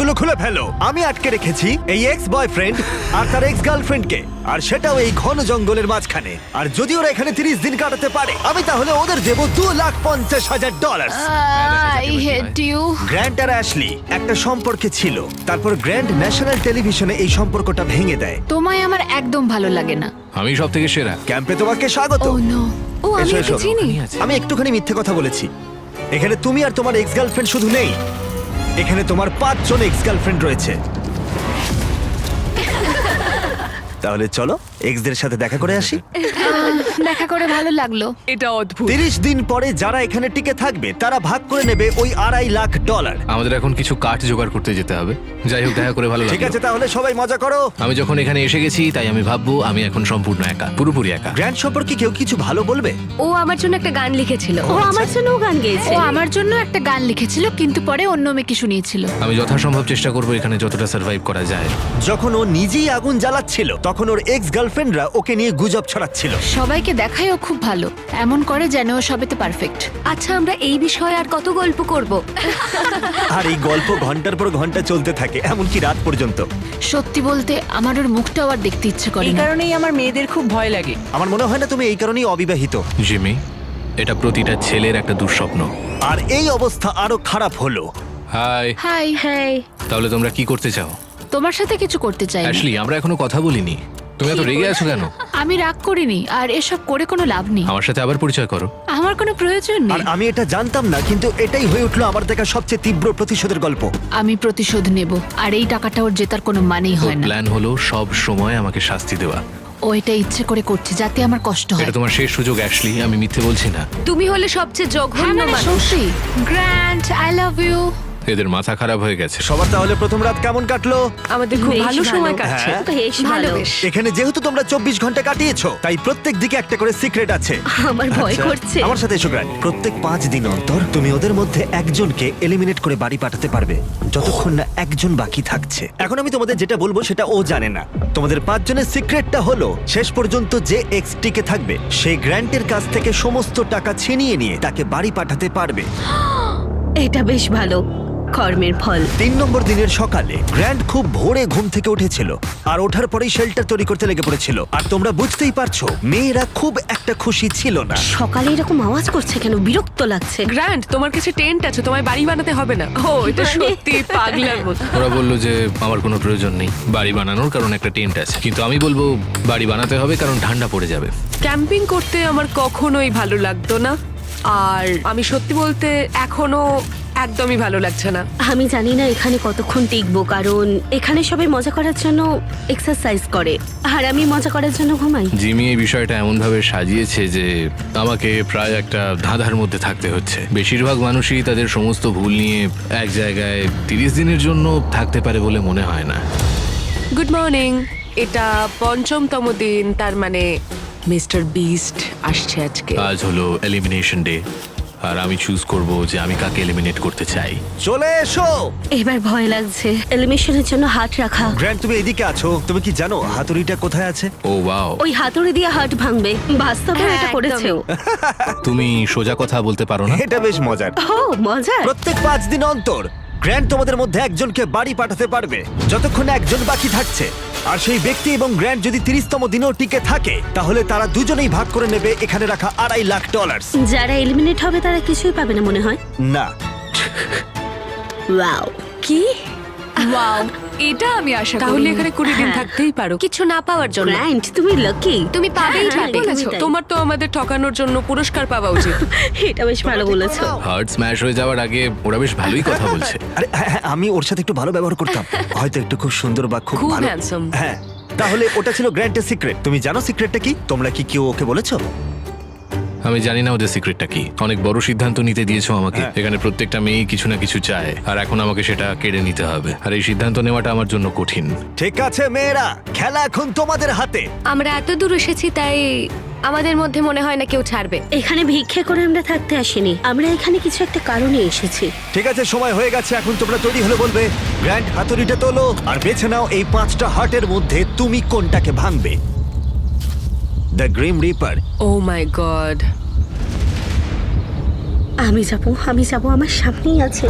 গুলো খুলে ফেলো। আমি আটকে রেখেছি এই এক্স বয়ফ্রেন্ড আর তার এক্স গার্লফ্রেন্ডকে, আর সেটাও এই ঘন জঙ্গলের মাঝখানে। আর যদি ওরা এখানে 30 দিন কাটাতে পারে, আমি তাহলে ওদের দেবো $2,50,000। I hate you. গ্র্যান্ট আর অ্যাশলি একটা সম্পর্কে ছিল, তারপর গ্র্যান্ট ন্যাশনাল টেলিভিশনে এই সম্পর্কটা ভেঙে দেয়। তোমায় আমার একদম ভালো লাগে না। আমি সব থেকে সেরা। ক্যাম্পে তোমাকে স্বাগত। ও নো। ও আমি এসো, ওকে এসো। চিনি। আমি একটুখানি মিথ্যে কথা বলেছি। এখানে তুমি আর তোমার এক্স গার্লফ্রেন্ড শুধু নেই, এখানে তোমার 5 জন এক্স গার্লফ্রেন্ড রয়েছে। তাহলে চলো এক্সদের সাথে দেখা করে আসি। দেখা করে ভালো লাগলো। এটা অদ্ভুত। 30 দিন পরে যারা এখানে টিকে থাকবে তারা ভাগ করে নেবে ওই $2.5 লাখ। আমাদের এখন কিছু কাঠ জোগাড় করতে যেতে হবে। যাই হোক, দেখা করে ভালো ঠিক আছে, লাগলো। তাহলে সবাই মজা করো। আমি যখন এখানে এসে গেছি তাই আমি ভাববো আমি এখন সম্পূর্ণ একা, পুরোপুরি একা। গ্র্যান্ড সম্পর্কে কেউ কিছু ভালো বলবে? ও আমার জন্য একটা গান লিখেছিল। ও আমার জন্য গান গেয়েছে। ও আমার জন্য একটা গান লিখেছিল, কিন্তু পরে অন্য মেয়েকে শুনিয়েছিল। আমি যথাসম্ভব চেষ্টা করবো এখানে যতটা সার্ভাইভ করা যায়। যখন ও নিজেই আগুন জ্বালাচ্ছিল তখন ওর এক্স গার্লফ্রেন্ডরা ওকে নিয়ে গুজব ছড়াচ্ছিল। সবাইকে দেখায় ও খুব ভালো, এমন করে যেন ও সবেতে পারফেক্ট। আচ্ছা, আমরা এই বিষয়ে আর কত গল্প করব? আর এই গল্প ঘন্টার পর ঘন্টা চলতে থাকে, এমনকি রাত পর্যন্ত। সত্যি বলতে আমার ওর মুখটাও আর দেখতে ইচ্ছে করে এই না। কারণেই আমার মেয়েদের খুব ভয় লাগে। আমার মনে হয় না তুমি এই কারণেই অবিবাহিত। জিমি, এটা প্রতিটা ছেলের একটা দুঃস্বপ্ন। আর এই অবস্থা আরো খারাপ হলো। হাই। হাই। হ্যাঁ, তাহলে তোমরা কি করতে চাও? তোমার সাথে কিছু করতে চাই না। অ্যাশলি, আমরা এখনো কথা বলিনি। তুমি এত রেগে আছো কেন? আমি রাগ করিনি, আর এসব করে কোনো লাভ নেই। আমার সাথে আবার পরিচয় করো। আমার কোনো প্রয়োজন আর নেই। আমি এটা জানতাম না, কিন্তু এটাই হয়ে উঠলো আমার দেখা সবচেয়ে তীব্র প্রতিশোধের গল্প। আমি প্রতিশোধ নেব, আর এই টাকাটা ওর জেতার কোনো মানেই হয় না। প্ল্যান হলো সব সময় আমাকে শাস্তি দেওয়া। ও এটা ইচ্ছে করে করছে যাতে আমার কষ্ট হয়। এটা তোমার শেষ সুযোগ অ্যাশলি, আমি মিথ্যে বলছি না। তুমি হলে সবচেয়ে হ্যাঁ, জঘন্য মানে মানুষ। সত্যি। Grant, I love you. এদের মাথা খারাপ হয়ে গেছে। সবার তাহলে প্রথম রাত কেমন কাটলো? আমাদের খুব বেশ ভালো সময় ভালো। কাটছে। হ্যাঁ। বেশ ভালো। এখানে যেহেতু তোমরা 24 ঘন্টা কাটিয়েছো, তাই প্রত্যেক দিকে একটা করে সিক্রেট আছে। আমার ভয় আচ্ছা, করছে। আমার সাথে এসো গ্র্যান্ড। প্রত্যেক 5 দিন অন্তর তুমি ওদের মধ্যে একজনকে এলিমিনেট করে বাড়ি পাঠাতে পারবে, যতক্ষণ না একজন বাকি থাকছে। এখন আমি তোমাদের যেটা বলবো সেটা ও জানে না। তোমাদের 5 জনের সিক্রেটটা হলো, শেষ পর্যন্ত যে এক্স টিকে থাকবে সে গ্র্যান্টের কাছ থেকে সমস্ত টাকা ছিনিয়ে নিয়ে তাকে বাড়ি পাঠাতে পারবে। এটা বেশ ভালো কর্মের ফল। 3 নম্বর দিনের সকালে গ্র্যান্ড খুব ভোরে ঘুম থেকে উঠেছিল, আর ওঠার পরেই শেল্টার তৈরি করতে লেগে পড়েছিল। আর তোমরা বুঝতেই পারছো মেয়েরা খুব একটা খুশি ছিল না। সকালে এরকম আওয়াজ করছে কেন? বিরক্ত লাগছে। গ্র্যান্ড, তোমার কাছে টেন্ট আছে, তোমায় বাড়ি বানাতে হবে না। ও, এটা সত্যি পাগলার মতো। ওরা বললো যে আমার কোনো প্রয়োজন নেই বাড়ি বানানোর, কারণ একটা টেন্ট আছে। কিন্তু আমি বলবো বাড়ি বানাতে হবে, কারণ ঠান্ডা পড়ে যাবে। ক্যাম্পিং করতে আমার কখনোই ভালো লাগতো না, আর আমি সত্যি বলতে এখনো একদমই ভালো লাগছে না। আমি জানি না এখানে কতক্ষণ টিকবো, কারণ এখানে সবাই মজা করার জন্য এক্সারসাইজ করে, আর আমি মজা করার জন্য ঘুমাই। জিমি এই বিষয়টা এমনভাবে সাজিয়েছে যে আমাকে প্রায় একটা ধাঁধার মধ্যে থাকতে হচ্ছে। বেশিরভাগ মানুষই তাদের সমস্ত ভুল নিয়ে এক জায়গায় 30 দিনের জন্য থাকতে পারে বলে মনে হয় না। Good morning. এটা 5ম দিন, তার মানে মিস্টার বিস্ট আসছে আজকে। আজ হলো এলিমিনেশন ডে, আর আমি চুজ করব যে আমি কাকে এলিমিনেট করতে চাই। চলে এসো। এবার ভয় লাগছে। এলিমিনেশনের জন্য হাত রাখা। গ্র্যান্ড, তুমি এদিকে আছো। তুমি কি জানো হাতুড়িটা কোথায় আছে? ও ওয়াও, ওই হাতুড়ি দিয়ে হাট ভাঙবে। বাস্তবে হ্যাঁ, এটা করেছেও। তুমি সোজা কথা বলতে পারো না? এটা বেশ মজার। ও মজা। প্রত্যেক 5 দিন অন্তর গ্র্যান্ড তোমাদের মধ্যে একজনকে বাড়ি পাঠাতে পারবে, যতক্ষণ না একজন বাকি থাকছে। আর সেই ব্যক্তি এবং গ্র্যান্ড যদি 30তম দিনেও টিকে থাকে, তাহলে তারা দুজনেই ভাগ করে নেবে এখানে রাখা $2.5 লাখ। যারা এলিমিনেট হবে তারা কিছুই পাবে না মনে হয়। না, ওয়াও। কি? ওয়াও, এটা আমি আশা তাহলে এখানে 20 দিন হ্যাঁ। থাকতেই পারো। কিছু না পাওয়ার জন্য। গ্র্যান্ড, তুমি লাকি। তুমি পাবেই পাবে। তোমার তো আমাদের ঠকানোর জন্য পুরস্কার পাওয়া উচিত। এটা বেশ ভালো বলেছো। হার্ট স্ম্যাশ হয়ে যাওয়ার আগে ওরা বেশ ভালোই কথা বলছে। আরে হ্যাঁ, আমি ওর সাথে একটু ভালো ব্যবহার করতাম, হয়তো একটু খুব সুন্দর বা খুব খুব ভালো। handsome। হ্যাঁ, তাহলে ওটা ছিল গ্র্যান্টের সিক্রেট। তুমি জানো সিক্রেটটা কি? তোমরা কি কেউ ওকে বলেছো? আমি জানি না ওদের সিক্রেটটা কি। অনেক বড় সিদ্ধান্ত নিতে দিয়েছো আমাকে। হ্যাঁ। এখানে প্রত্যেকটা মেয়েই কিছু না কিছু চায়, আর এখন আমাকে সেটা কেড়ে নিতে হবে। আর এই সিদ্ধান্ত নেওয়াটা আমার জন্য কঠিন। ঠিক আছে মেয়েরা, খেলা এখন তোমাদের হাতে। আমরা এত দূর এসেছি, তাই আমাদের মধ্যে মনে হয় না কেউ ছাড়বে। এখানে ভিক্ষে করে আমরা থাকতে আসিনি, আমরা এখানে কিছু একটা কারণে এসেছি। ঠিক আছে, সময় হয়ে গেছে। এখন তোমরা তৈরি হলে বলবে। গ্র্যান্ড, হাতুড়িটা তোলো আর বেছে নাও এই 5টা হার্টের মধ্যে তুমি কোনটাকে ভাঙবে। The grim reaper. Oh my God. আমি যাব, আমার সামনেই আছে।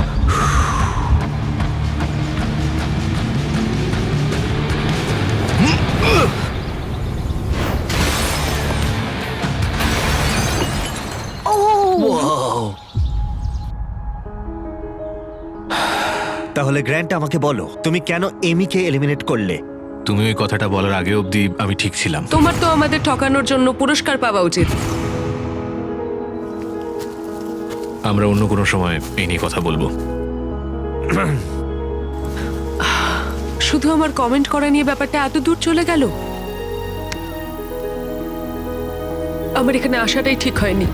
তাহলে গ্র্যান্ট আমাকে বলো, তুমি কেন এমিকে এলিমিনেট করলে? তুমি ওই কথাটা বলার আগে অবধি আমি ঠিক ছিলাম। তোমার তো আমাদের ঠকানোর জন্য পুরস্কার পাওয়া উচিত। আমরা অন্য কোনো সময় এই নিয়ে কথা বলবো। শুধু আমার কমেন্ট করা নিয়ে ব্যাপারটা এত দূর চলে গেল। আমার এখানে আসাটাই ঠিক হয়নি।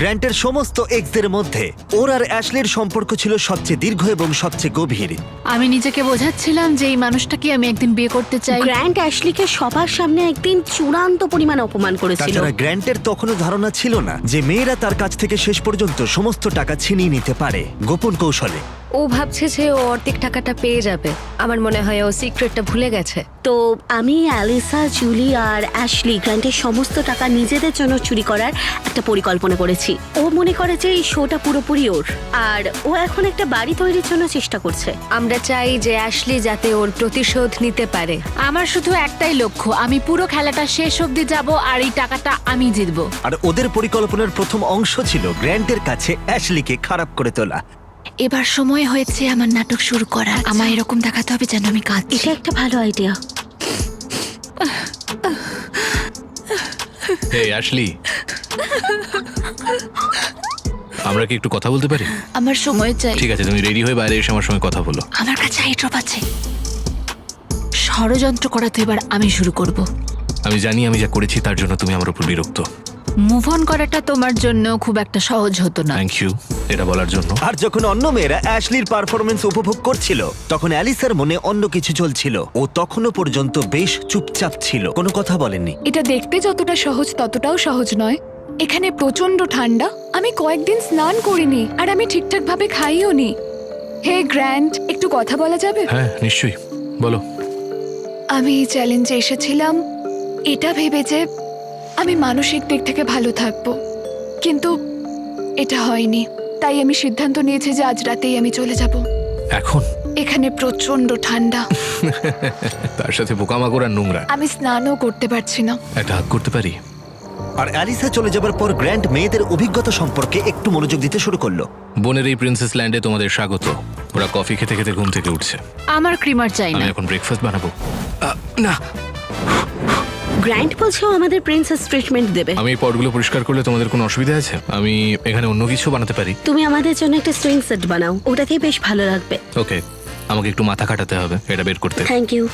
গ্র্যান্টের সমস্ত এক্সদের মধ্যে ওর আর অ্যাশলির সম্পর্ক ছিল সবচেয়ে দীর্ঘ এবং সবচেয়ে গভীর। আমি নিজেকে বোঝাচ্ছিলাম যে এই মানুষটাকে আমি একদিন বিয়ে করতে চাই। গ্র্যান্ট অ্যাশলিকে সবার সামনে একদিন চূড়ান্ত পরিমাণে অপমান করেছিল। তাছাড়া গ্র্যান্টের তখনও ধারণা ছিল না যে মেয়েরা তার কাছ থেকে শেষ পর্যন্ত সমস্ত টাকা ছিনিয়ে নিতে পারে গোপন কৌশলে। ও ভাবছে যে ও অর্ধেক টাকাটা পেয়ে যাবে। আমার মনে হয় ও সিক্রেটটা ভুলে গেছে। তো আমি অ্যালিসা, জুলি আর অ্যাশলি গ্র্যান্টের সমস্ত টাকা নিজেদের জন্য চুরি করার একটা পরিকল্পনা করেছি। ও মনে করে যে এই শোটা পুরোপুরি ওর, আর ও এখন একটা বাড়ি তৈরির জন্য চেষ্টা করছে। আমরা চাই যে অ্যাশলি যাতে ওর প্রতিশোধ নিতে পারে। আমার শুধু একটাই লক্ষ্য, আমি পুরো খেলাটা শেষ অবধি যাব আর এই টাকাটা আমি জিতবো। আর ওদের পরিকল্পনার প্রথম অংশ ছিল গ্র্যান্টের কাছে অ্যাশলিকে খারাপ করে তোলা। এবার সময় হয়েছে আমার নাটক শুরু করার। আমার এরকম দেখাতে হবে যেন আমি কাঁদছি। এটা একটা ভালো আইডিয়া। এই অ্যাশলি, আমরা কি একটু কথা বলতে পারি? আমার সময় চাই। ঠিক আছে, তুমি রেডি হয়ে বাইরে এসে আমার সঙ্গে কথা বলো। আমার কাছে আই ড্রপ আছে। ষড়যন্ত্র করা তো এবার আমি শুরু করব। আমি জানি আমি যা করেছি তার জন্য তুমি আমার উপর বিরক্ত। মুভ অন করাটা তোমার জন্য খুব একটা সহজ হতো না। থ্যাংক ইউ এটা বলার জন্য। আর যখন অন্য মেয়েরা অ্যাশলির পারফরমেন্স উপভোগ করছিল, তখন অ্যালিসার মনে অন্য কিছু চলছিল। ও তখনও পর্যন্ত বেশ চুপচাপ ছিল, কোনো কথা বলেনি। এটা দেখতে যতটা সহজ ততটাও সহজ নয়। এখানে প্রচন্ড ঠান্ডা, আমি কয়েকদিন স্নান করিনি, আর আমি ঠিকঠাক ভাবে খাইও নি। হে গ্র্যান্ট, একটু কথা বলা যাবে? হ্যাঁ নিশ্চয়ই, বলো। আমি এই চ্যালেঞ্জে এসেছিলাম এটা ভেবে যে আমি মানসিক দিক থেকে ভালো থাকবো, কিন্তু এটা হয়নি। তাই আমি সিদ্ধান্ত নিয়েছি যে আজ রাতেই আমি চলে যাব। এখন এখানে প্রচন্ড ঠান্ডা, তার সাথে পোকামাকড় আর নোংরা। আমি স্নানও করতে পারছি না। একটা হাত করতে পারি? আর অ্যালিসা চলে যাবার পর গ্র্যান্ট মেয়েদের অভিজ্ঞতা সম্পর্কে একটু মনোযোগ দিতে শুরু করলো। বোনের এই প্রিন্সেস ল্যান্ডে তোমাদের স্বাগত। ওরা কফি খেতে খেতে ঘুম থেকে উঠছে। আমার ক্রিমার চাই আমি না। এখন ব্রেকফাস্ট বানাবো। না, গ্র্যান্ট বলছে ও আমাদের প্রিন্সেস ট্রিটমেন্ট দেবে। আমি এই পটগুলো পরিষ্কার করলে তোমাদের কোনো অসুবিধা আছে? আমি এখানে অন্য কিছু বানাতে পারি। তুমি আমাদের জন্য একটা সুইং সেট বানাও, ওটাতেই বেশ ভালো লাগবে। ওকে, আমাকে একটু মাথা কাটাতে হবে এটা বের করতে। Thank you.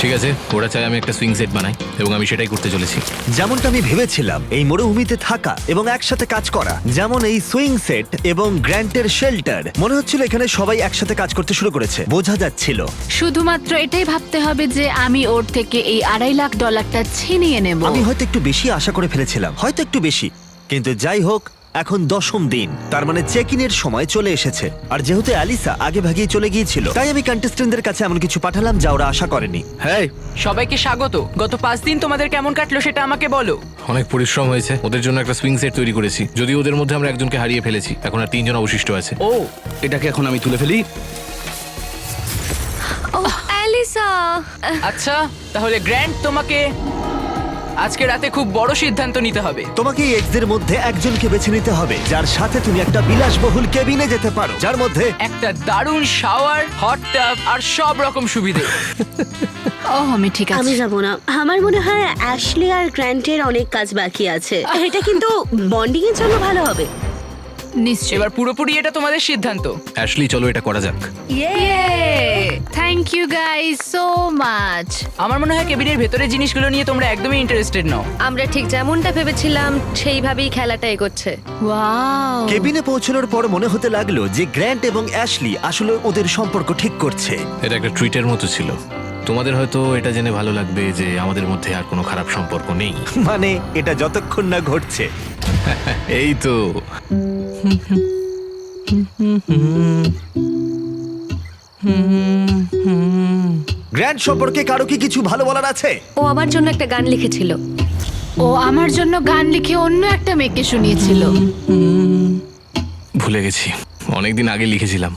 ঠিক আছে, ওরা চাই আমি একটা সুইং সেট বানাই এবং আমি সেটাই করতে চলেছি। যেমনটা আমি ভেবেছিলাম, এই মরুভূমিতে থাকা এবং একসাথে কাজ করা, যেমন এই সুইং সেট এবং গ্র্যান্টের শেল্টার, মনে হচ্ছিল এখানে সবাই একসাথে কাজ করতে শুরু করেছে। বোঝা যাচ্ছিল। শুধুমাত্র এটাই ভাবতে হবে যে আমি ওর থেকে এই $2.5 লাখ ছিনিয়ে নেব। আমি হয়তো একটু বেশি আশা করে ফেলেছিলাম, হয়তো একটু বেশি, কিন্তু যাই হোক, এখন 10ম দিন, তার মানে চেক ইনের সময় চলে এসেছে। আর যেহেতু অ্যালিসা আগে ভাগেই চলে গিয়েছিল, তাই আমি কন্টেস্টেন্টদের কাছে এমন কিছু পাঠালাম যা ওরা আশা করেনি। হ্যাঁ, সবাইকে স্বাগত। গত 5 দিন তোমাদের কেমন কাটলো সেটা আমাকে বলো। অনেক পরিশ্রম হয়েছে। ওদের জন্য একটা সুইং সেট তৈরি করেছি। যদিও ওদের মধ্যে আমরা একজনকে হারিয়ে ফেলেছি, এখন আর 3 জন অবশিষ্ট আছে। ও, এটাকে এখন আমি তুলে ফেলি। ও অ্যালিসা, আচ্ছা, তাহলে গ্র্যান্ট, তোমাকে আজকে রাতে খুব বড় সিদ্ধান্ত নিতে হবে। তোমাকে এই এক্সদের মধ্যে একজনকে বেছে নিতে হবে যার সাথে তুমি একটা বিলাসবহুল কেবিনে যেতে পারো, যার মধ্যে একটা দারুণ শাওয়ার, হট টাব আর সব রকম সুবিধে। ও আমি ঠিক আমি আছে। যাব না। আমার মনে হয় অ্যাশলি আর গ্র্যান্টের অনেক কাজ বাকি আছে। এটা কিন্তু বন্ডিং এর জন্য ভালো হবে। নিশ্চয়ই। এবার পুরোপুরি এটা তোমাদের সিদ্ধান্ত। অ্যাশলি, চলো এটা করা যাক। Thank you guys so much. আমার মনে হয় কেবিনের ভেতরের জিনিসগুলো নিয়ে তোমরা একদমই ইন্টারেস্টেড নও। আমরা ঠিক যেমনটা ভেবেছিলাম সেইভাবেই খেলাটা এগোচ্ছে। ওয়াও। কেবিনে পৌঁছানোর পর মনে হতে লাগলো যে গ্র্যান্ট এবং অ্যাশলি আসলে ওদের সম্পর্ক ঠিক করছে। এটা একটা ট্রিটের মতো ছিল। তোমাদের হয়তো এটা জেনে ভালো লাগবে যে আমাদের মধ্যে আর কোনো খারাপ সম্পর্ক নেই। মানে এটা যতক্ষণ না ঘটছে। এই তো। গ্র্যান্ট সম্পর্কে কারো কি কিছু ভালো বলার আছে? ও আমার জন্য একটা গান লিখেছিল। ও আমার জন্য গান লিখে অন্য একটা মেয়েকে শুনিয়েছিল। ভুলে গেছি, অনেকদিন আগে লিখেছিলাম।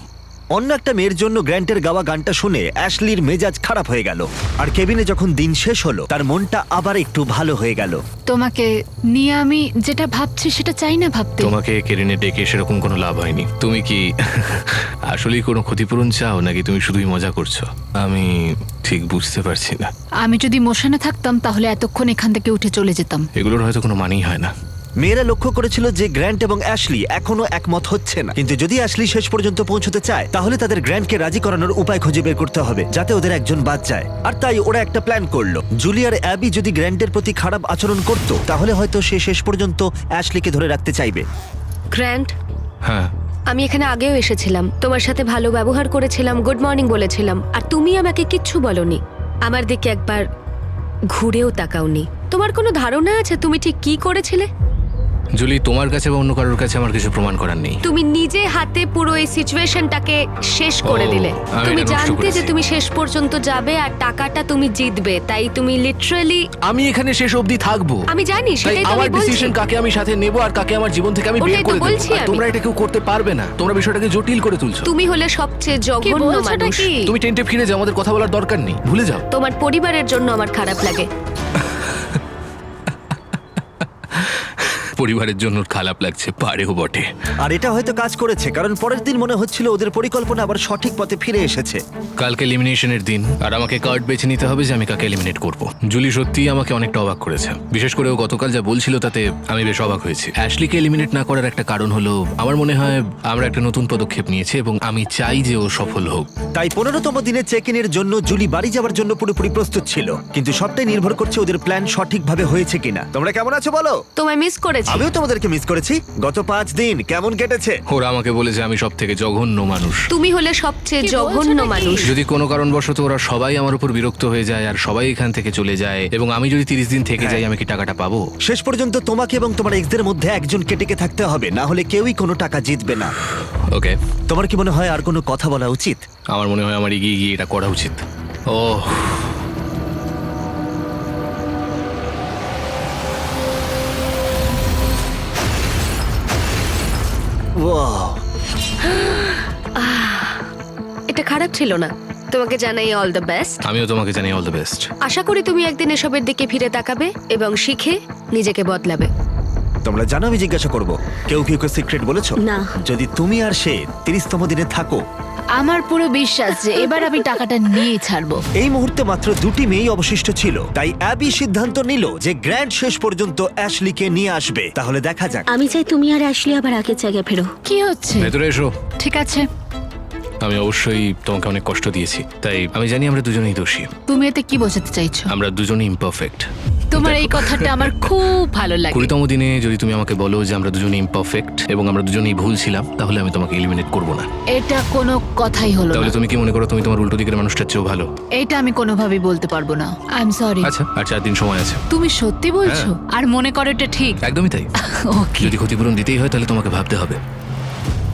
অন্য একটা মেয়ের জন্য গ্র্যান্টের গাওয়া গানটা শুনে অ্যাশলির মেজাজ খারাপ হয়ে গেল, আর কেবিনে যখন দিন শেষ হলো তার মনটা আবার একটু ভালো হয়ে গেল। তোমাকে নিয়ে আমি যেটা ভাবছি সেটা চাই না ভাবতে। তোমাকে কেরিনে ডেকে সেরকম কোনো লাভ হয়নি। তুমি কি আসলেই কোনো ক্ষতিপূরণ চাও নাকি তুমি শুধুই মজা করছো? আমি ঠিক বুঝতে পারছি না। আমি যদি মোশনে থাকতাম তাহলে এতক্ষণ এখান থেকে উঠে চলে যেতাম। এগুলোর হয়তো কোনো মানেই হয় না। মেয়েরা লক্ষ্য করেছিল যে গ্র্যান্ট এবং অ্যাশলি এখনো একমত হচ্ছে না, কিন্তু যদি অ্যাশলি শেষ পর্যন্ত পৌঁছতে চায় তাহলে তাদের গ্র্যান্টকে রাজি করানোর উপায় খুঁজে বের করতে হবে যাতে ওদের একজন বাদ যায়। আর তাই ওরা একটা প্ল্যান করলো, জুলি আর অ্যাবি যদি গ্র্যান্টের প্রতি খারাপ আচরণ করত তাহলে হয়তো সে শেষ পর্যন্ত অ্যাশলিকে ধরে রাখতে চাইবে। গ্র্যান্ড, হ্যাঁ, আমি এখানে আগেও এসেছিলাম, তোমার সাথে ভালো ব্যবহার করেছিলাম, গুড মর্নিং বলেছিলাম, আর তুমি আমাকে কিচ্ছু বলনি। আমার দিকে একবার ঘুরেও তাকাওনি। তোমার কোনো ধারণা আছে তুমি ঠিক কি করেছিলে? জুলি, তোমার কাছে বা অন্য কারোর কাছে আমার কিছু প্রমাণ করার নেই। তুমি নিজে হাতে পুরো এই সিচুয়েশনটাকে শেষ করে ও, দিলে। আমি তুমি এটা নষ্ট জানতে যে করেছি। তুমি শেষ পর্যন্ত যাবে আর টাকাটা তুমি জিতবে, তাই তুমি লিটারালি। আমি এখানে শেষ অবধি থাকবো। আমি জানি, তাই সেটাই তো আমার আমি বলছি। ডিসিশন কাকে আমি সাথে নেব আর কাকে আমার জীবন থেকে আমি বের ওটাই তো করে দেব। বলছি আর আমি। তোমরা এটা কেউ করতে পারবে না। তোমরা বিষয়টাকে জটিল করে তুলছো। তুমি হলে সবচেয়ে জঘন্য বলছোটা মানুষ। কি? তুমি টেন্টে ফিরে যাও, আমাদের কথা বলার দরকার নেই, ভুলে যাও। তোমার পরিবারের জন্য আমার খারাপ লাগে। পরিবারের জন্য খারাপ লাগছে, পারেও বটে। আর এটা হয়তো কাজ করেছে, কারণ পরের দিন মনে হচ্ছিল ওদের পরিকল্পনা আবার সঠিক পথে ফিরে এসেছে। কালকে এলিমিনেশনের দিন, আর আমাকে কার্ড বেছে নিতে হবে যে আমি কাকে এলিমিনেট করব। জুলি সত্যিই আমাকে অনেকটা অবাক করেছে, বিশেষ করে ও গতকাল যা বলছিল তাতে আমি বেশ অবাক হয়েছি। অ্যাশলিকে এলিমিনেট না করার একটা কারণ হলো আমার মনে হয় আমরা একটা নতুন পদক্ষেপ নিয়েছি এবং আমি চাই যে ও সফল হোক। তাই 15তম দিনে চেক ইনের জন্য জুলি বাড়ি যাওয়ার জন্য পুরোপুরি প্রস্তুত ছিল, কিন্তু সবটাই নির্ভর করছে ওদের প্ল্যান সঠিকভাবে হয়েছে কিনা। তোমরা কেমন আছো বলো? তোমায় মিস করেছি। আমিও তোমাদেরকে মিস করেছি। গত 5 দিন কেমন কেটেছে? ওরা আমাকে বলেছে আমি সব থেকে জঘন্য মানুষ। তুমি হলে সবচেয়ে কি জঘন্য বলছো নাকি? মানুষ। যদি কোনো কারণবশত ওরা সবাই আমার উপর বিরক্ত হয়ে যায় আর সবাই এখান থেকে চলে যায় এবং আমি যদি 30 দিন থেকে যাই, আমি কি টাকাটা পাবো? শেষ পর্যন্ত তোমাকে এবং তোমার এক্সদের মধ্যে একজনকে টিকে থাকতে হবে, না হলে কেউই কোনো টাকা জিতবে না। ওকে, তোমার কি মনে হয় আর কোনো কথা বলা উচিত? আমার মনে হয় আমার এগিয়ে গিয়ে এটা করা উচিত। ওহ, ওয়াও, এটা খারাপ ছিল না। তোমাকে জানাই অল দ্য বেস্ট। আমিও তোমাকে জানাই অল দ্য বেস্ট। আশা করি তুমি একদিন এসবের দিকে ফিরে তাকাবে এবং শিখে নিজেকে বদলাবে। তোমরা জানো আমি জিজ্ঞাসা করব, কেউ কি ওকে সিক্রেট বলেছো? না। যদি তুমি আর সে 30তম দিনে থাকো, আমার পুরো বিশ্বাস যে এবার আমি টাকাটা নিয়েই ছাড়বো। এই মুহূর্তে মাত্র 2টি মেয়েই অবশিষ্ট ছিল, তাই অ্যাবি সিদ্ধান্ত নিল যে গ্র্যান্ড শেষ পর্যন্ত অ্যাশলিকে নিয়ে আসবে। তাহলে দেখা যাক। আমি চাই তুমি আর অ্যাশলি আবার আগের জায়গায় ফেরো। কি হচ্ছে? ভেতরে এসো। ঠিক আছে, আমি অবশ্যই তোমাকে অনেক কষ্ট দিয়েছি, তাই আমি জানি আমরা দুজনেই দোষী। তুমি এতে কি বোঝাতে চাইছো? আমরা দুজনেই ইমপারফেক্ট। তোমার এই কথাটা আমার খুব ভালো লাগে। 20তম দিনে যদি তুমি আমাকে বলো যে আমরা দুজনেই ইমপারফেক্ট এবং আমরা দুজনেই ভুল ছিলাম, তাহলে আমি তোমাকে এলিমিনেট করব না। এটা কোনো কথাই হলো তাহলে না। তুমি কি মনে করো তুমি তোমার উল্টো দিকের মানুষটার চেয়েও ভালো? এটা আমি কোনোভাবেই বলতে পারবো না। I am sorry. আচ্ছা, আর 4 দিন সময় আছে। তুমি সত্যি বলছো? আর মনে করো এটা ঠিক? একদমই তাই। ওকে। যদি ক্ষতিপূরণ দিতেই হয় তাহলে তোমাকে ভাবতে হবে।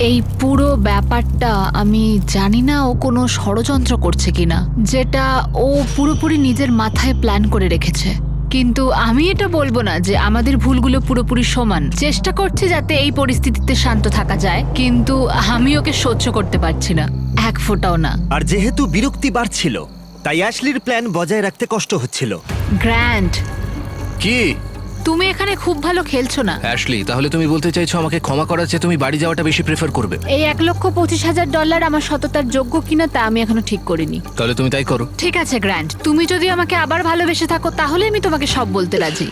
এই পুরো ব্যাপারটা আমি জানি না ও কোনো ষড়যন্ত্র করছে কিনা, যেটা ও পুরোপুরি নিজের মাথায় প্ল্যান করে রেখেছে। কিন্তু আমি এটা বলবো না যে আমাদের ভুলগুলো পুরোপুরি সমান। চেষ্টা করছি যাতে এই পরিস্থিতিতে শান্ত থাকা যায়, কিন্তু আমি ওকে সহ্য করতে পারছি না, এক ফোঁটাও না। আর যেহেতু বিরক্তি বাড়ছিল, তাই অ্যাশলির প্ল্যান বজায় রাখতে কষ্ট হচ্ছিল। গ্র্যান্ড, কি তুমি এখানে খুব ভালো খেলছো না। অ্যাশলি, তাহলে তুমি বলতে চাইছো আমাকে ক্ষমা করার চেয়ে তুমি বাড়ি যাওয়াটা বেশি প্রেফার করবে? এই $1,25,000 আমার সততার যোগ্য কিনা তা আমি এখনো ঠিক করিনি। তাহলে তুমি তাই করো। ঠিক আছে গ্র্যান্ড, তুমি যদি আমাকে আবার ভালোবেসে থাকো তাহলে আমি তোমাকে সব বলতে রাজি।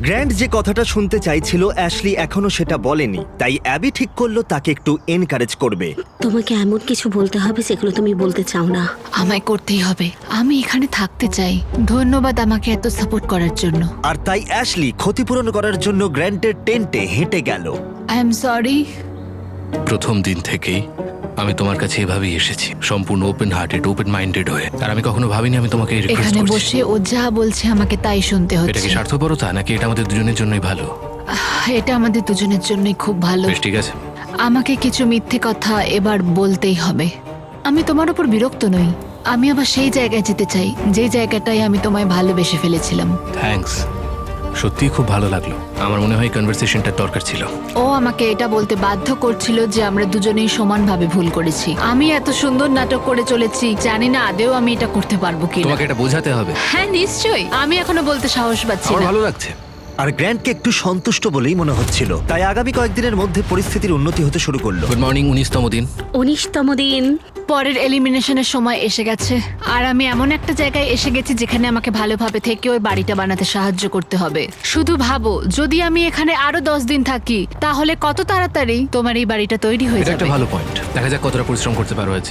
গ্র্যান্ড যে কথাটা শুনতে চাইছিল অ্যাশলি এখনো সেটা বলেনি, তাই অ্যাবি ঠিক করলো তাকে একটু এনকারেজ করবে। তোমাকে এমন কিছু বলতে হবে যেগুলো তুমি বলতে চাও না। আমায় করতেই হবে, আমি এখানে থাকতে চাই। ধন্যবাদ আমাকে এত সাপোর্ট করার জন্য। আর তাই অ্যাশলি ক্ষতিপূরণ করার জন্য গ্র্যান্টের টেন্টে হেঁটে গেল। I am sorry. প্রথম দিন থেকেই আমি তোমার কাছে এভাবেই এসেছি, সম্পূর্ণ ওপেন হার্টেড, ওপেন মাইন্ডেড হয়ে। আর আমি কখনো ভাবিনি আমি তোমাকে রিকোয়েস্ট এখানে করছি। বসে ও যা বলছে আমাকে তাই শুনতে এটা হচ্ছে। কি স্বার্থপরতা নাকি এটা আমাদের দুজনের জন্যই ভালো? এটা আমাদের দুজনের জন্যই খুব ভালো। বেশ, ঠিক আছে। আমাকে কিছু মিথ্যে কথা এবার বলতেই হবে। আমি তোমার উপর বিরক্ত নই, আমি আবার সেই জায়গায় যেতে চাই যে জায়গাটায় আমি তোমায় ভালোবেসে ফেলেছিলাম। থ্যাঙ্কস। সত্যিই খুব ভালো লাগলো। আমার মনে হয় কনভারসেশনটা দরকার ছিল। ও আমাকে এটা বলতে বাধ্য করছিল যে আমরা দুজনেই সমানভাবে ভুল করেছি। আমি এত সুন্দর নাটক করে চলেছি, জানি না আদেও আমি এটা করতে পারবো কিনা। তোমাকে এটা বোঝাতে হবে। হ্যাঁ নিশ্চয়ই, আমি এখনো বলতে সাহস পাচ্ছি আমার না। ভালো লাগছে। আর গ্র্যান্টকে একটু সন্তুষ্ট বলেই মনে হচ্ছিল, তাই আগামী কয়েকদিনের মধ্যে পরিস্থিতির উন্নতি হতে শুরু করলো। গুড মর্নিং, 19তম দিন। 19তম দিন। পরের এলিমিনেশনের সময় এসে গেছে, আর আমি এমন একটা জায়গায় এসে গেছি যেখানে আমাকে ভালোভাবে থেকে ওই বাড়িটা বানাতে সাহায্য করতে হবে। শুধু ভাবো, যদি আমি এখানে আরো 10 দিন থাকি তাহলে কত তাড়াতাড়ি তোমার এই বাড়িটা তৈরি হয়ে এটা যাবে। একটা ভালো পয়েন্ট। দেখা যাক কতটা পরিশ্রম করতে পারো আজ।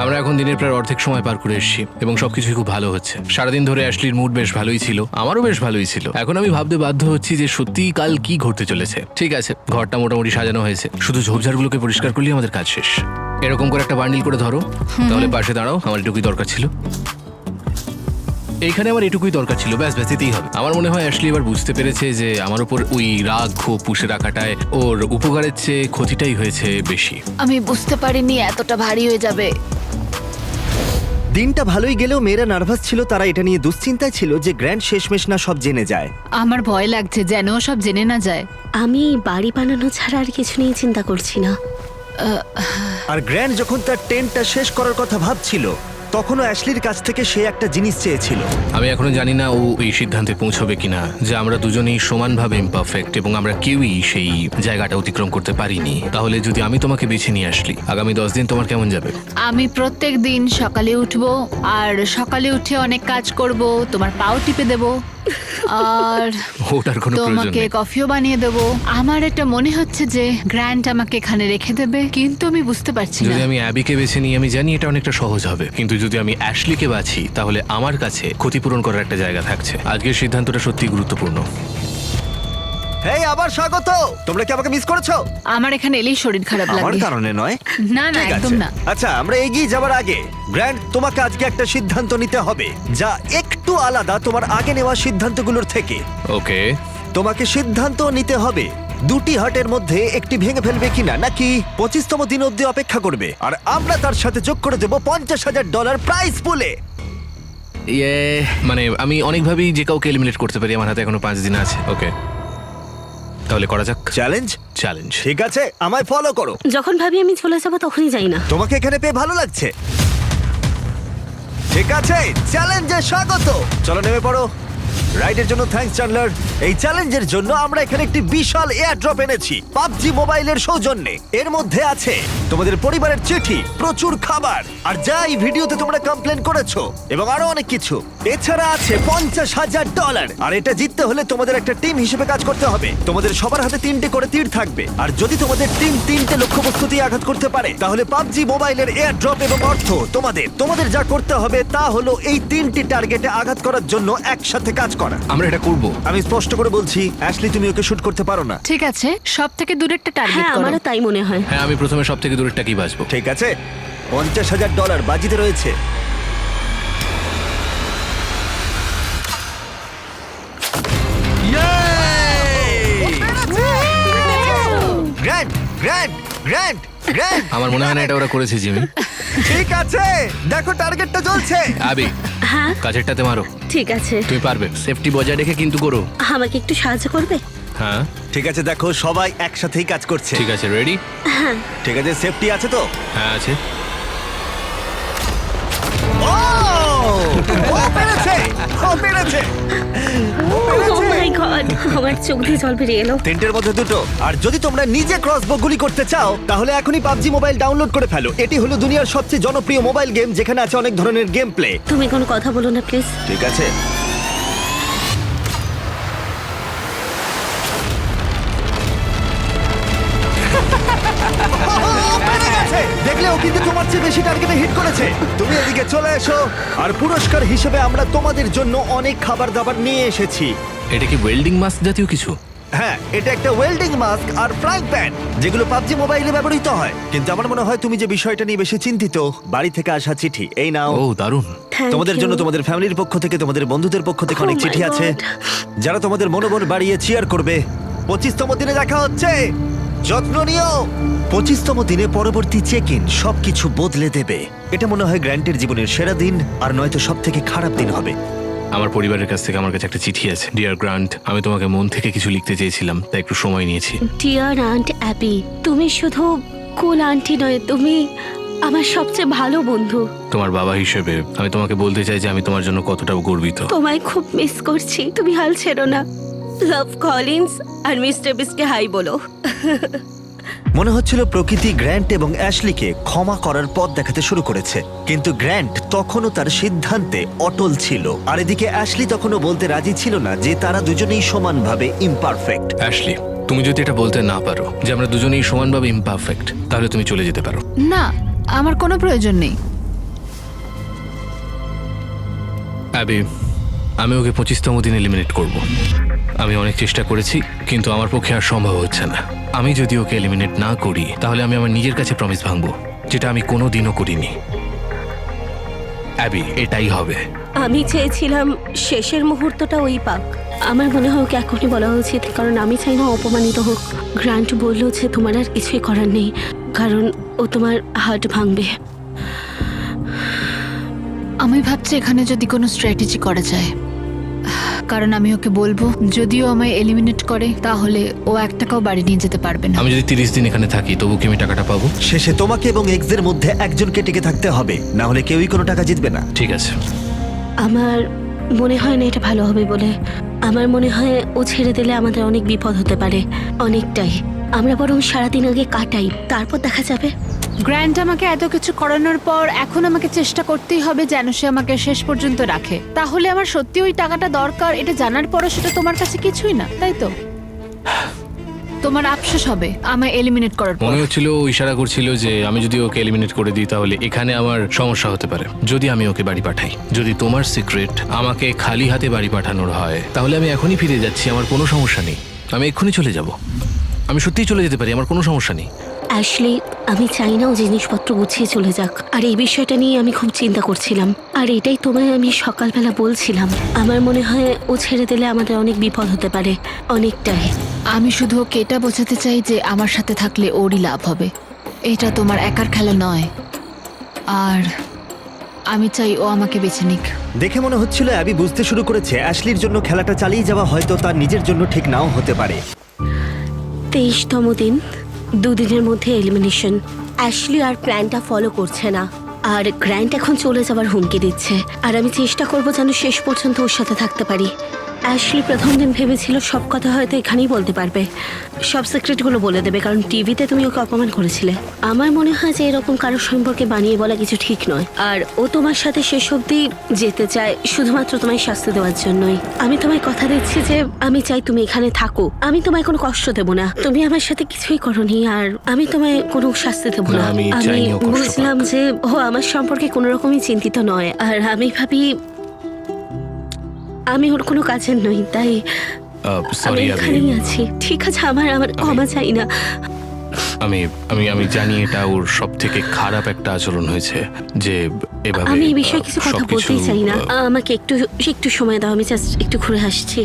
আমরা এখন দিনের প্রায় অর্ধেক সময় পার করে এসেছি এবং সবকিছুই খুব ভালো হচ্ছে। সারাদিন ধরে অ্যাশলির মুড বেশ ভালোই ছিল, আমারও বেশ ভালোই ছিল। এখন আমি ভাবতে বাধ্য হচ্ছি যে সত্যিই কাল কি ঘটতে চলেছে। ঠিক আছে, ঘরটা মোটামুটি সাজানো হয়েছে, শুধু ঝোপঝাড়গুলোকে পরিষ্কার করলেই আমাদের কাজ শেষ। এরকম করে একটা বান্ডিল করে ধরো, তাহলে পাশে দাঁড়াও। আমার এটুকুই দরকার ছিল, এইখানে আমার এটুকুই দরকার ছিল, ব্যাস ব্যাস, এতেই হবে। আমার মনে হয় অ্যাশলি এবার বুঝতে পেরেছে যে আমার উপর ওই রাগ ক্ষোভ পুষে রাখাটায় ওর উপকারের চেয়ে ক্ষতিটাই হয়েছে বেশি। আমি বুঝতে পারিনি এতটা ভারী হয়ে যাবে। দিনটা ভালোই গেলেও মেয়েরা নার্ভাস ছিল, তারা এটা নিয়ে দুশ্চিন্তায় ছিল যে গ্র্যান্ড শেষমেশ না সব জেনে যায়। আমার ভয় লাগছে যেন ও সব জেনে না যায়। আমি এই বাড়ি বানানো ছাড়া আর কিছু নিয়ে চিন্তা করছি না। আর গ্র্যান্ড যখন তার টেন্টটা শেষ করার কথা ভাবছিল, তখনও অ্যাশলির কাছ থেকে সে একটা জিনিস চেয়েছিল। আমি এখনো জানি না ও এই সিদ্ধান্তে পৌঁছবে কিনা যে আমরা দুজনেই সমানভাবে ইমপারফেক্ট এবং আমরা কেউই সেই জায়গাটা অতিক্রম করতে পারিনি। তাহলে যদি আমি তোমাকে বেছে নিয়ে আসলি, আগামী 10 দিন তোমার কেমন যাবে? আমি প্রত্যেক দিন সকালে উঠবো, আর সকালে উঠে অনেক কাজ করব, তোমার পাও টিপে দেব, আর ওটার কোনো প্রয়োজন তোমাকে নেই। কফিও বানিয়ে দেবো। আমার এটা মনে হচ্ছে যে গ্র্যান্ড আমাকে এখানে রেখে দেবে, কিন্তু আমি বুঝতে পারছি না। যদি আমি অ্যাবিকে বেছে নিই, আমি জানি এটা অনেকটা সহজ হবে, কিন্তু যদি আমি অ্যাশলিকে বাছি তাহলে আমার কাছে ক্ষতিপূরণ করার একটা জায়গা থাকছে। আজকের সিদ্ধান্তটা সত্যি গুরুত্বপূর্ণ। হেই, আবার স্বাগত। তোমরা কি আমাকে মিস করেছো? আমার এখানে এলেই শরীর খারাপ আমার লাগে। কারণে নয়। না না, ঠিক একদম আছে। না। আচ্ছা, আমরা এগিয়ে যাওয়ার আগে গ্র্যান্ড, তোমাকে আজকে একটা সিদ্ধান্ত নিতে হবে যা একটু আলাদা তোমার আগে নেওয়া সিদ্ধান্তগুলোর থেকে। ওকে, তোমাকে সিদ্ধান্ত নিতে হবে দুটি হাটের মধ্যে একটি ভেঙে ফেলবে কিনা, নাকি 25তম দিন অব্দি অপেক্ষা করবে, আর আমরা তার সাথে যোগ করে দেবো $50,000 প্রাইজ পুলে। ইয়ে, মানে আমি অনেকভাবেই যে কাউকে এলিমিনেট করতে পারি। আমার হাতে এখনো 5 দিন আছে। ওকে, তাহলে করা যাক। চ্যালেঞ্জ? চ্যালেঞ্জ। ঠিক আছে, আমায় ফলো করো। যখন ভাবি আমি চলে যাবো তখনই যাই না। তোমাকে এখানে পেয়ে ভালো লাগছে। ঠিক আছে, চ্যালেঞ্জে স্বাগত। চলো নেমে পড়ো। রাইডের জন্য থ্যাঙ্কস চ্যান্ডলার। এই চ্যালেঞ্জের জন্য আমরা এখানে একটি বিশাল এয়ার ড্রপ এনেছি পাবজি মোবাইলের সৌজন্যে। এর মধ্যে আছে তোমাদের পরিবারের চিঠি, প্রচুর খাবার, আর যা এই ভিডিওতে তোমরা কমপ্লেন করেছো, এবং আরো অনেক কিছু। এছাড়া আছে $50,000, আর এটা জিততে হলে তোমাদের একটা টিম হিসেবে কাজ করতে হবে। তোমাদের সবার হাতে 3টে করে তীর থাকবে, আর যদি তোমাদের টিম 3টে লক্ষ্যবস্তুতেই আঘাত করতে পারে তাহলে পাবজি মোবাইলের এয়ার ড্রপ এবং অর্থ তোমাদের যা করতে হবে তা হলো এই 3টি টার্গেটে আঘাত করার জন্য একসাথে কাজ করা। আমরা এটা করব। আমি স্পষ্ট করে বলছি, অ্যাশলি, তুমি ওকে শুট করতে পারো না। ঠিক আছে, সব থেকে দূরেরটা টার্গেট হ্যাঁ, করো। আমারও তাই মনে হয়। হ্যাঁ, আমি প্রথমে সব থেকে দূরেরটা কি বাঁচবো। ঠিক আছে, $50,000 বাজিতে রয়েছে। Grand, grand, grand, grand. আমার মনে হয় না এটা ওরা করেছে, জিমি। ঠিক আছে, দেখো টার্গেটটা জ্বলছে। আবি, হ্যাঁ, কাছেরটাতে মারো। ঠিক আছে। তুমি পারবে। সেফটি বজায় রেখে কিন্তু করো। আমাকে একটু সাহায্য করবে? হ্যাঁ, ঠিক আছে, দেখো সবাই একসাথেই কাজ করছে। ঠিক আছে। রেডি? ঠিক আছে, সেফটি আছে তো? হ্যাঁ, আছে। ও! ও পেরেছে! ও পেরেছে! ও ও পেরেছে! মাই গড, আমার চোখ দিয়ে জল বেরিয়ে এলো। তিনটের মধ্যে দুটো। আর যদি তোমরা নিজে ক্রসবো গুলি করতে চাও তাহলে এখনই পাবজি মোবাইল ডাউনলোড করে ফেলো। এটি হলো দুনিয়ার সবচেয়ে জনপ্রিয় মোবাইল গেম, যেখানে আছে অনেক ধরনের গেম প্লে। তুমি কোনো কথা বলো না প্লিজ। ঠিক আছে, দেখলে ও কিন্তু তোমার চেয়ে বেশি টার্গেটে হিট করেছে। তুমি এদিকে চলে এসো, আর পুরস্কার হিসেবে আমরা তোমাদের জন্য অনেক খাবার দাবার নিয়ে এসেছি। এটা কি ওয়েল্ডিং মাস্ক জাতীয় কিছু? হ্যাঁ, এটা একটা ওয়েল্ডিং মাস্ক আর ফ্রাইং প্যান, যেগুলো পাবজি মোবাইলে ব্যবহৃত হয়। কিন্তু আমার মনে হয় তুমি যে বিষয়টা নিয়ে বেশি চিন্তিত, বাড়ি থেকে আসা চিঠি। এই নাও। ও, দারুণ। Thank তোমাদের you. জন্য তোমাদের ফ্যামিলির পক্ষ থেকে, তোমাদের বন্ধুদের পক্ষ থেকে Oh অনেক my চিঠি আছে, God. যারা তোমাদের মনোবল বাড়িয়ে চিয়ার করবে। 25তম দিনে দেখা হচ্ছে। যত্ন নিও। 25তম দিনে পরবর্তী চেক ইন সবকিছু বদলে দেবে। এটা মনে হয় গ্র্যান্টের জীবনের সেরা দিন, আর নয়তো সব থেকে খারাপ দিন হবে। আমার পরিবারের কাছ থেকে আমার কাছে একটা চিঠি আছে। ডিয়ার গ্রান্ট, আমি তোমাকে মন থেকে কিছু লিখতে চেয়েছিলাম, তাই একটু সময় নিয়েছি। ডিয়ার আন্ট অ্যাবি, তুমি শুধু কুল আন্টি নয়, তুমি আমার সবচেয়ে ভালো বন্ধু। তোমার বাবা হিসেবে আমি তোমাকে বলতে চাই যে আমি তোমার জন্য কতটা গর্বিত। তোমায় খুব মিস করছি, তুমি হাল ছেড়ো না। লাভ কলিন্স আর মিস্টার বিস্টকে হাই বলো। মনে হচ্ছিল প্রকৃতি গ্র্যান্ট এবং অ্যাশলিকে ক্ষমা করার পথ দেখাতে শুরু করেছে, কিন্তু গ্র্যান্ট তখনও তার সিদ্ধান্তে অটল ছিল। আর এদিকে অ্যাশলি তখনও বলতে রাজি ছিল না যে তারা দুজনেই সমানভাবে ইমপারফেক্ট। অ্যাশলি, তুমি যদি এটা বলতে না পারো যে আমরা দুজনেই সমানভাবে ইমপারফেক্ট, তাহলে তুমি চলে যেতে পারো। না, আমার কোনো প্রয়োজন নেই। অ্যাবি, আমি ওকে 25তম দিন এলিমিনেট করব। আমি অনেক চেষ্টা করেছি, কিন্তু আমার পক্ষে আর সম্ভব হচ্ছে না। আমি যদি ওকে এলিমিনেট না করি, তাহলে আমি আমার নিজের কাছে প্রমিস ভাঙবো, যেটা আমি কোনো দিনও করিনি। অ্যাবি, এটাই হবে। আমি চেয়েছিলাম শেষের মুহূর্তটা ওই পাক। আমার মনে হয় ওকে এখনই বলা উচিত, কারণ আমি চাই না অপমানিত হোক। গ্রান্ট বলল যে তোমার আর কিছুই করার নেই, কারণ ও তোমার হার্ট ভাঙবে। আমি ভাবছি এখানে যদি কোনো স্ট্র্যাটেজি করা যায়, কারণ আমি ওকে বলবো যদিও আমায় এলিমিনেট করে তাহলে ও 1 টাকাও বাড়ি নিয়ে যেতে পারবে না। আমি যদি 30 দিন এখানে থাকি, তবু কি আমি টাকাটা পাবো? শেষে তোমাকে এবং এক্সের মধ্যে একজনকে টিকে থাকতে হবে, না হলে কেউই কোনো টাকা জিতবে না। ঠিক আছে। আমার মনে হয় না এটা ভালো হবে বলে। আমার মনে হয় ও ছেড়ে দিলে আমাদের অনেক বিপদ হতে পারে, অনেকটাই। আমরা বরং সারাদিন আগে কাটাই, তারপর দেখা যাবে। গ্র্যান্ট আমাকে এত কিছু করানোর পর এখন আমাকে চেষ্টা করতেই হবে যেন সে আমাকে শেষ পর্যন্ত রাখে। তাহলে আমার সত্যি ওই টাকাটা দরকার, এটা জানার পরও সেটা তোমার কাছে কিছুই না, তাই তো? তোমার আফসোস হবে আমায় এলিমিনেট করার পর। মনে হচ্ছিল ও ইশারা করছিল যে আমি যদি ওকে এলিমিনেট করে দিই, তাহলে এখানে আমার সমস্যা হতে পারে যদি আমি ওকে বাড়ি পাঠাই। যদি তোমার সিক্রেট আমাকে খালি হাতে বাড়ি পাঠানোর হয়, তাহলে আমি এখনই ফিরে যাচ্ছি, আমার কোনো সমস্যা নেই। আমি এক্ষুনি চলে যাব, আমি সত্যিই চলে যেতে পারি, আমার কোনো সমস্যা নেই। অ্যাশলি, আমি চাই না ও জিনিসপত্র গুছিয়ে চলে যাক, আর এই বিষয়টা নিয়ে আমি খুব চিন্তা করছিলাম। আর এটাই তোমায় আমি সকালবেলা বলছিলাম। আমার মনে হয় ও ছেড়ে দিলে আমাদের অনেক বিপদ হতে পারে, অনেকটাই। আমি শুধু ওকে এটা বোঝাতে চাই যে আমার সাথে থাকলে ওরই লাভ হবে, এটা তোমার একার খেলা নয়। আর আমি চাই ও আমাকে বেছে নিক। দেখে মনে হচ্ছিল অ্যাবি বুঝতে শুরু করেছে অ্যাশলির জন্য খেলাটা চালিয়ে যাওয়া হয়তো তার নিজের জন্য ঠিক নাও হতে পারে। 23তম দিন, 2 দিনের মধ্যে এলিমিনেশন। অ্যাশলি আর প্ল্যানটা ফলো করছে না, আর গ্র্যান্ট এখন চলে যাওয়ার হুমকি দিচ্ছে। আর আমি চেষ্টা করবো যেন শেষ পর্যন্ত ওর সাথে থাকতে পারি। অ্যাশলি প্রথম দিন ভেবেছিল সব কথা হয়তো এখানেই বলতে পারবে, সব সিক্রেটগুলো বলে দেবে, কারণ টিভিতে তুমি ওকে অপমান করেছিলে। আমার মনে হয় যে এরকম কারোর সম্পর্কে বানিয়ে বলা কিছু ঠিক নয়। আর ও তোমার সাথে শেষ অবধি যেতে চায় শুধুমাত্র তোমায় শাস্তি দেওয়ার জন্যই। আমি তোমায় কথা দিচ্ছি যে আমি চাই তুমি এখানে থাকো, আমি তোমায় কোনো কষ্ট দেবো না। তুমি আমার সাথে কিছুই করোনি, আর আমি তোমায় কোনো শাস্তি দেবো না, না। আমি আমি চাইনি ও কষ্ট পাক। বুঝলাম যে ও আমার সম্পর্কে কোনো রকমই চিন্তিত নয়, আর আমি ভাবি আমি ওর কোনো কাজের নই, তাই আমি সরি অ্যাবি, এখানেই আছি। ঠিক আছে, আমার ক্ষমা চাই না। আমি আমি আমি জানি এটা ওর সব থেকে খারাপ একটা আচরণ হয়েছে, যে এভাবে আমি এই বিষয়ে কিছু কথা সবকিছু, বলতেই চাই না। আমাকে একটু একটু সময় দাও, আমি জাস্ট একটু ঘুরে আসছি।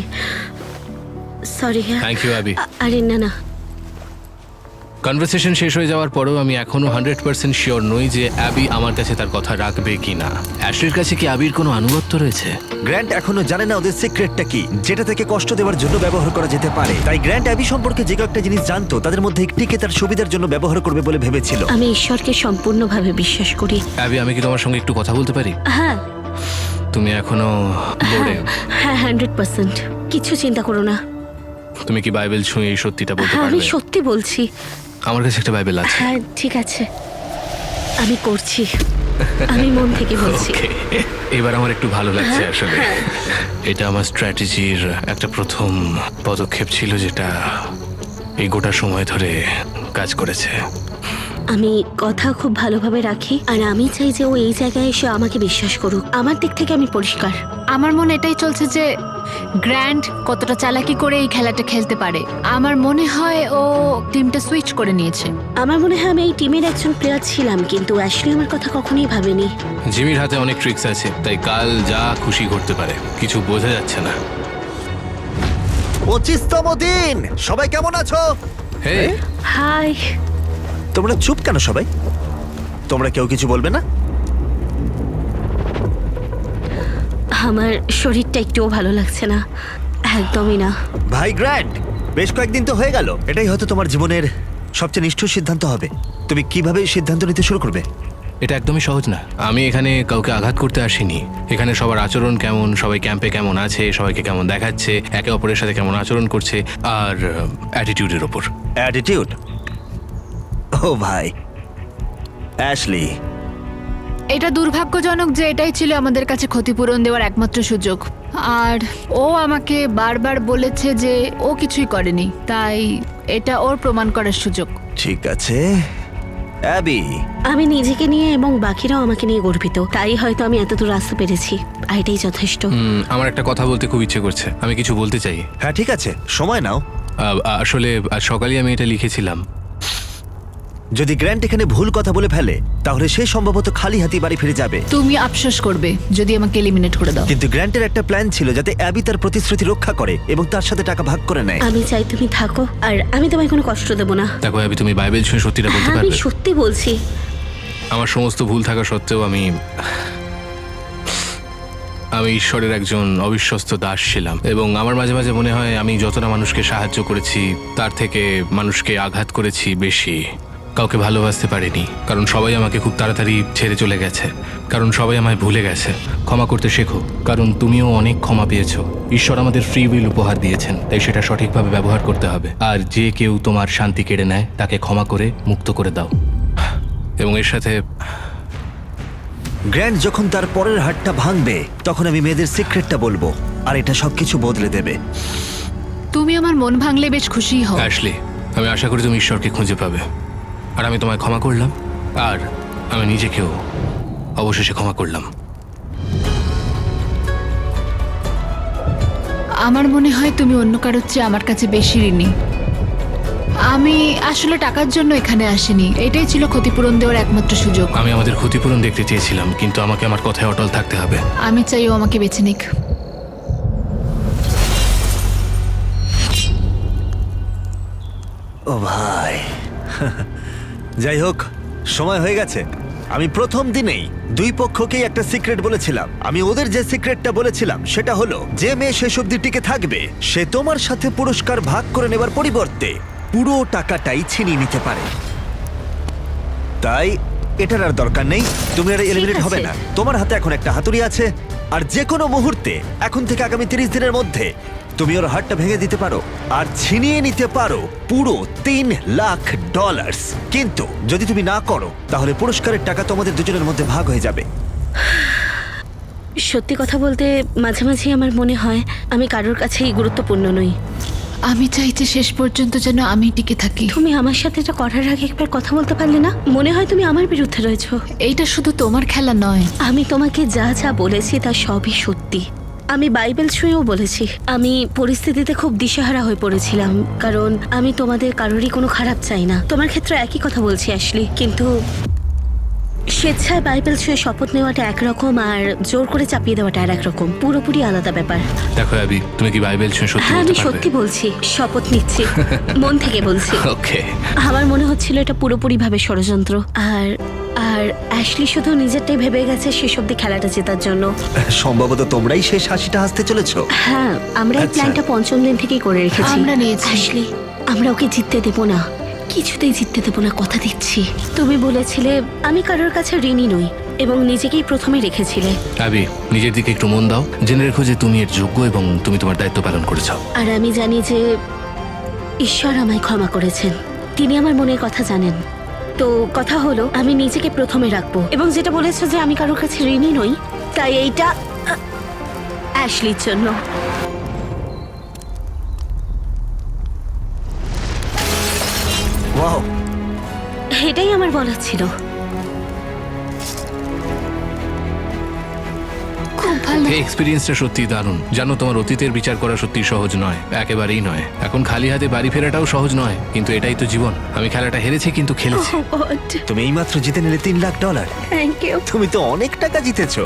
সরি। Thank you Abby. আরে না না, কনভারসেশন শেষ হয়ে যাওয়ার পরেও আমি এখনো 100% শিওর নই যে অ্যাবি আমার কাছে তার কথা রাখবে কিনা। অ্যাশলির কাছে কি অ্যাবির কোনো আনুগত্য রয়েছে? গ্র্যান্ট এখনো জানে না ওদের সিক্রেটটা কি, যেটা থেকে কষ্ট দেওয়ার জন্য ব্যবহার করা যেতে পারে। তাই গ্র্যান্ট অ্যাবি সম্পর্কে যে কয়েকটা জিনিস জানতো তাদের মধ্যে একটিকে তার সুবিধার জন্য ব্যবহার করবে বলে ভেবেছিল। আমি ঈশ্বরকে সম্পূর্ণভাবে বিশ্বাস করি। অ্যাবি, আমি কি তোমার সঙ্গে একটু কথা বলতে পারি? হ্যাঁ তুমি এখনো বোর্ডে? হ্যাঁ 100%। কিছু চিন্তা করো না। তুমি কি বাইবেল ছুঁয়ে এই সত্যিটা বলতে হ্যাঁ, আমি পারবে? সত্যি বলছি। আমার কাছে একটা বাইবেল আছে। হ্যাঁ ঠিক আছে, আমি করছি, আমি মন থেকে বলছি। ওকে, এবার আমার একটু ভালো লাগছে আসলে। এটা আমার স্ট্র্যাটেজির একটা প্রথম পদক্ষেপ ছিল, যেটা এই গোটা সময় ধরে কাজ করেছে। আমি কথা খুব ভালোভাবে রাখি, আর আমি চাই যে ও এই জায়গায় এসে আমাকে বিশ্বাস করুক। আমার দিক থেকে আমি পরিষ্কার। আমার মনে এটাই চলছে যে গ্র্যান্ট কতটা চালাকি করে এই খেলাটা খেলতে পারে। আমার মনে হয় ও টিমটা সুইচ করে নিয়েছে। আমার মনে হয় আমি এই টিমের একজন প্লেয়ার ছিলাম, কিন্তু অ্যাশলি আমার কথা কখনোই ভাবেনি। জিমির হাতে অনেক ট্রিক্স আছে, তাই কাল যা খুশি ঘটতে পারে, কিছু বোঝা যাচ্ছে না। 25তম দিন, সবাই কেমন আছো? হে, হাই। তোমরা চুপ কেন সবাই? তোমরা কেউ কিছু বলবে না? আমার শরীরটা একটুও ভালো লাগছে না, একদমই না। ভাই গ্র্যান্ড, বেশ কয়েকদিন তো হয়ে গেল। এটাই হয়তো তোমার জীবনের সবচেয়ে নিষ্ঠুর সিদ্ধান্ত হবে। তুমি কিভাবে সিদ্ধান্ত নিতে শুরু করবে? এটা একদমই সহজ না। আমি এখানে কাউকে আঘাত করতে আসিনি। এখানে সবার আচরণ কেমন, সবাই ক্যাম্পে কেমন আছে, সবাইকে কেমন দেখাচ্ছে, একে অপরের সাথে কেমন আচরণ করছে, আর অ্যাটিটিউডের ওপর। অ্যাটিটিউড? ও ভাই, অ্যাশলি, এটা দুর্ভাগ্যজনক যে এটাই ছিল আমাদের কাছে ক্ষতিপূরণ দেওয়ার একমাত্র সুযোগ। আর ও আমাকে বারবার বলেছে যে ও কিছুই করেনি, তাই এটা ওর প্রমাণ করার সুযোগ। ঠিক আছে। অ্যাবি, আমি নিজেকে নিয়ে এবং বাকিরাও আমাকে নিয়ে গর্বিত, তাই হয়তো আমি এতদূর আসতে পেরেছি, আর এটাই যথেষ্ট। আমার একটা কথা বলতে খুব ইচ্ছে করছে, আমি কিছু বলতে চাই। হ্যাঁ ঠিক আছে, সময় নাও। আসলে আজ সকালে আমি এটা লিখেছিলাম। যদি গ্র্যান্ট এখানে ভুল কথা বলে ফেলে তাহলে সে সম্ভবত খালি হাতি বাড়ি ফিরে যাবে। তুমি আফসোস করবে যদি আমাকে এলিমিনেট করে দাও। কিন্তু গ্র্যান্টের একটা প্ল্যান ছিল যাতে অ্যাবি তার প্রতিশ্রুতি রক্ষা করে এবং তার সাথে টাকা ভাগ করে নেয়। আমি চাই তুমি থাকো, আর আমি তোমায় কোনো কষ্ট দেবো না। দেখো অ্যাবি, তুমি বাইবেল ছুঁয়ে সত্যিটা বলতে হ্যাঁ, আমি পারবে? সত্যি বলছি। আমার সমস্ত ভুল থাকা সত্ত্বেও আমি ঈশ্বরের একজন অবিশ্বস্ত দাস ছিলাম, এবং আমার মাঝে মাঝে মনে হয় আমি যতটা মানুষকে সাহায্য করেছি তার থেকে মানুষকে আঘাত করেছি বেশি। কাউকে ভালোবাসতে পারিনি, কারণ সবাই আমাকে খুব তাড়াতাড়ি ছেড়ে চলে গেছে, কারণ সবাই আমায় ভুলে গেছে। ক্ষমা করতে শেখো, কারণ তুমিও অনেক ক্ষমা পেয়েছো। ঈশ্বর আমাদের ফ্রি উইল উপহার দিয়েছেন, তাই সেটা সঠিকভাবে ব্যবহার করতে হবে। আর যে কেউ তোমার শান্তি কেড়ে নেয় তাকে ক্ষমা করে মুক্ত করে দাও। এবং এর সাথে গ্র্যান্ট যখন তার পরের হাতটা ভাঙবে তখন আমি মেয়েদের সিক্রেটটা বলবো, আর এটা সবকিছু বদলে দেবে। তুমি আমার মন ভাঙলে বেশ খুশিই হও। অ্যাশলি, আমি আশা করি তুমি ঈশ্বরকে খুঁজে পাবে। আর আমি তোমায় ক্ষমা করলাম, আর আমি নিজেকেও অবশেষে ক্ষমা করলাম। আমার মনে হয় তুমি অন্য কারোর চেয়ে আমার কাছে বেশি ঋণী। আমি আসলে টাকার জন্য এখানে আসিনি, এটাই ছিল ক্ষতিপূরণ দেওয়ার একমাত্র সুযোগ। আমি আমাদের ক্ষতিপূরণ দেখতে চেয়েছিলাম, কিন্তু আমাকে আমার কথায় অটল থাকতে হবে। আমি চাই ও আমাকে বেছে নিক। ও ভাই, যাই হোক, সময় হয়ে গেছে। আমি প্রথম দিনেই দুই পক্ষকেই একটা সিক্রেট বলেছিলাম। আমি ওদের যে সিক্রেটটা বলেছিলাম সেটা হলো, যে মেয়ে শেষ অবধি টিকে থাকবে সে তোমার সাথে পুরস্কার ভাগ করে নেবার পরিবর্তে পুরো টাকাটাই ছিনিয়ে নিতে পারে। তাই এটার আর দরকার নেই, তুমি আর এলিমিনেট হবে না। তোমার হাতে এখন একটা হাতুড়ি আছে, আর যে কোনো মুহূর্তে এখন থেকে আগামী 30 দিনের মধ্যে তুমি ওর হাতটা ভেঙে দিতে পারো আর ছিনিয়ে নিতে পারো পুরো $3 লাখ। কিন্তু যদি তুমি না করো তাহলে পুরস্কারের টাকা তোমাদের দুজনের মধ্যে ভাগ হয়ে যাবে। সত্যি কথা বলতে মাঝে মাঝে আমার মনে হয় আমি কারোর কাছেই গুরুত্বপূর্ণ নই। আমি চাইছি শেষ পর্যন্ত যেন আমি টিকে থাকি। তুমি আমার সাথে এটা করার আগে একবার কথা বলতে পারলে না? মনে হয় তুমি আমার বিরুদ্ধে রয়েছো। এইটা শুধু তোমার খেলা নয়। আমি তোমাকে যা যা বলেছি তা সবই সত্যি। আমি বাইবেল ছুঁয়েও বলেছি। আমি পরিস্থিতিতে খুব দিশেহারা হয়ে পড়েছিলাম, কারণ আমি তোমাদের কারোরই কোনো খারাপ চাই না। তোমার ক্ষেত্রে একই কথা বলছি অ্যাশলি, কিন্তু স্বেচ্ছায় বাইবেল ছুঁয়ে শপথ নেওয়াটা একরকম, আর জোর করে চাপিয়ে দেওয়াটা আর একরকম, পুরোপুরি আলাদা ব্যাপার। দেখো অ্যাবি, তুমি কি বাইবেল ছুঁয়ে সত্যি হ্যাঁ, বলতে আমি পারবে? সত্যি বলছি, শপথ নিচ্ছি, মন থেকে বলছি। ওকে। আমার মনে হচ্ছিল এটা পুরোপুরি ভাবে ষড়যন্ত্র, আর আর অ্যাশলি শুধু নিজেরটাই ভেবে গেছে শেষ অব্দি খেলাটা জেতার জন্য। সম্ভবত তোমরাই শেষ হাসিটা হাসতে চলেছো। হ্যাঁ, আমরা এই আচ্ছা। প্ল্যানটা পঞ্চম দিন থেকেই করে রেখেছি। আমরা নিয়েছি। অ্যাশলি, আমরা ওকে জিততে দেবো না, কিছুতেই জিততে দেবো না, কথা দিচ্ছি। তুমি বলেছিলে আমি কারোর কাছে ঋণী নই, এবং নিজেকেই প্রথমে রেখেছিলে। অ্যাবি, নিজের দিকে একটু মন দাও। জেনে রেখো যে তুমি এর যোগ্য এবং তুমি তোমার দায়িত্ব পালন করেছো। আর আমি জানি যে ঈশ্বর আমায় ক্ষমা করেছেন, তিনি আমার মনের কথা জানেন। তো কথা হলো, আমি নিজেকে প্রথমে রাখবো, এবং যেটা বলেছো যে আমি কারোর কাছে ঋণী নই, তাই এইটা অ্যাশলির জন্য। ওয়াও, এটাই আমার বলার ছিল। খুব ভালো। এই এক্সপিরিয়েন্সটা সত্যি দারুণ। জানো, তোমার অতীতের বিচার করা সত্যি সহজ নয়, একেবারেই নয়। এখন খালি হাতে বাড়ি ফেরাটাও সহজ নয়, কিন্তু এটাই তো জীবন। আমি খেলাটা হেরেছি, কিন্তু খেলেছি। তুমি এইমাত্র জিতে নিলে $3 লাখ। Thank you. তুমি তো অনেক টাকা জিতেছো।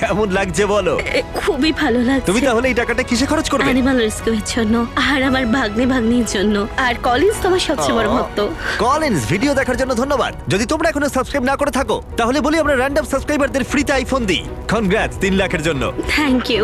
কেমন লাগছে বলো? খুবই ভালো লাগছে। তুমি তাহলে এই টাকাটা কিসে খরচ করবে? অ্যানিমাল রেস্কিউর জন্য আর আমার ভাগ্নির জন্য। আর কলিন্স তোমার সবচেয়ে বড় ভক্ত। কলিন্স, ভিডিও দেখার জন্য ধন্যবাদ। যদি তোমরা এখনো সাবস্ক্রাইব না করে থাকো তাহলে বলি আমরা র্যান্ডম সাবস্ক্রাইবারদের ফ্রিতে আইফোন দিই। কনগ্রাটস 3 লাখের জন্য। Thank you.